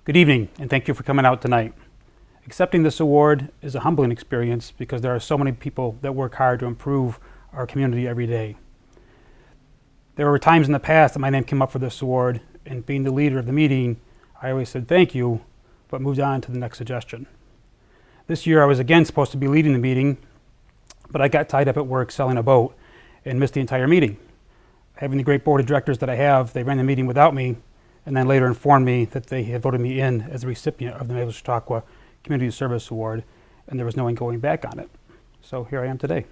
Good evening, and thank you for coming out tonight. Accepting this award is a humbling experience because there are so many people that work hard to improve our community every day. There were times in the past that my name came up for this award, and being the leader of the meeting, I always said thank you, but moved on to the next suggestion. This year I was again supposed to be leading the meeting, but I got tied up at work selling a boat and missed the entire meeting. Having the great board of directors that I have, they ran the meeting without me, and then later informed me that they had voted me in as the recipient of the Mayville Chautauqua Community Service Award, and there was no one going back on it. So here I am today.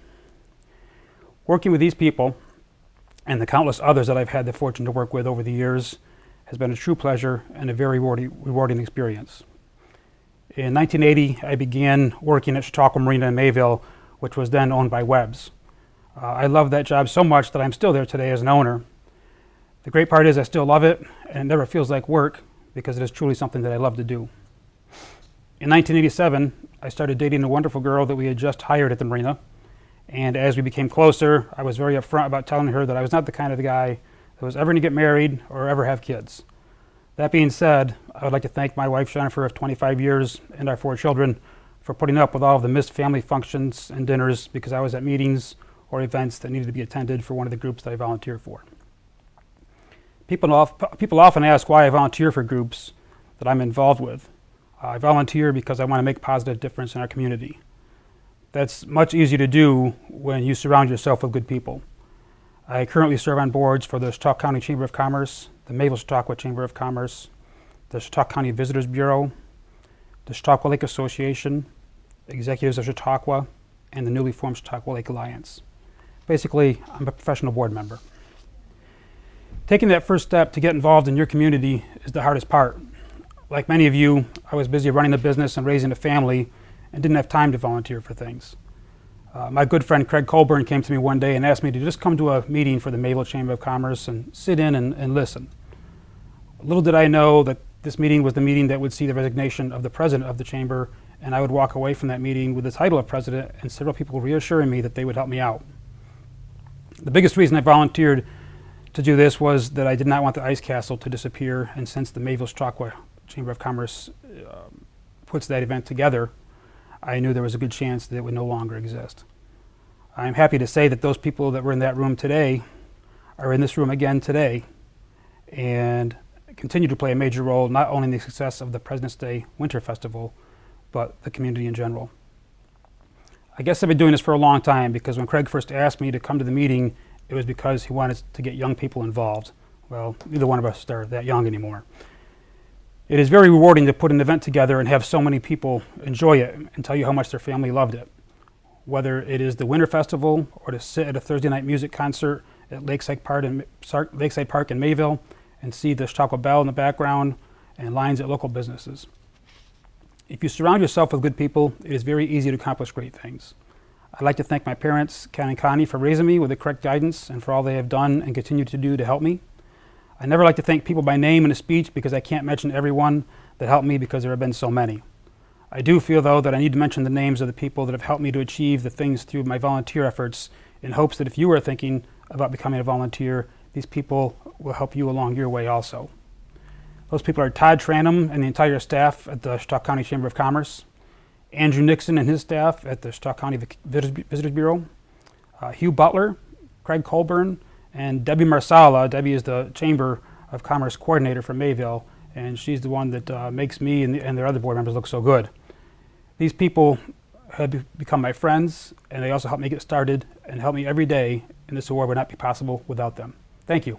Working with these people and the countless others that I've had the fortune to work with over the years has been a true pleasure and a very rewarding experience. In 1980, I began working at Chautauqua Marina in Mayville, which was then owned by Webb's. I loved that job so much that I'm still there today as an owner. The great part is I still love it, and it never feels like work because it is truly something that I love to do. In 1987, I started dating a wonderful girl that we had just hired at the marina, and as we became closer, I was very upfront about telling her that I was not the kind of guy that was ever going to get married or ever have kids. That being said, I would like to thank my wife Jennifer of 25 years and our 4 children for putting up with all of the missed family functions and dinners because I was at meetings or events that needed to be attended for one of the groups that I volunteer for. People often ask why I volunteer for groups that I'm involved with. I volunteer because I want to make a positive difference in our community. That's much easier to do when you surround yourself with good people. I currently serve on boards for the Chautauqua County Chamber of Commerce, the Mayville Chautauqua Chamber of Commerce, the Chautauqua County Visitors Bureau, the Chautauqua Lake Association, Executives of Chautauqua, and the newly formed Chautauqua Lake Alliance. Basically, I'm a professional board member. Taking that first step to get involved in your community is the hardest part. Like many of you, I was busy running a business and raising a family and didn't have time to volunteer for things. My good friend Craig Colburn came to me one day and asked me to just come to a meeting for the Mayville Chamber of Commerce and sit in and listen. Little did I know that this meeting was the meeting that would see the resignation of the president of the chamber, and I would walk away from that meeting with the title of president and several people reassuring me that they would help me out. The biggest reason I volunteered to do this was that I did not want the ice castle to disappear, and since the Mayville Chautauqua Chamber of Commerce puts that event together, I knew there was a good chance that it would no longer exist. I'm happy to say that those people that were in that room today are in this room again today and continue to play a major role not only in the success of the President's Day Winter Festival, but the community in general. I guess I've been doing this for a long time because when Craig first asked me to come to the meeting, it was because he wanted to get young people involved. Well, neither one of us are that young anymore. It is very rewarding to put an event together and have so many people enjoy it and tell you how much their family loved it. Whether it is the Winter Festival or to sit at a Thursday night music concert at Lakeside Park in Mayville and see the Chautauqua Bell in the background and lines at local businesses. If you surround yourself with good people, it is very easy to accomplish great things. I'd like to thank my parents, Ken and Connie, for raising me with the correct guidance and for all they have done and continue to do to help me. I never like to thank people by name in a speech because I can't mention everyone that helped me because there have been so many. I do feel, though, that I need to mention the names of the people that have helped me to achieve the things through my volunteer efforts in hopes that if you are thinking about becoming a volunteer, these people will help you along your way also. Those people are Todd Tranum and the entire staff at the Chautauqua County Chamber of Commerce, Andrew Nixon and his staff at the Chautauqua County Visitors Bureau, Hugh Butler, Craig Colburn, and Debbie Marsala. Debbie is the Chamber of Commerce coordinator for Mayville, and she's the one that makes me and their other board members look so good. These people have become my friends, and they also help me get started and help me every day, and this award would not be possible without them. Thank you.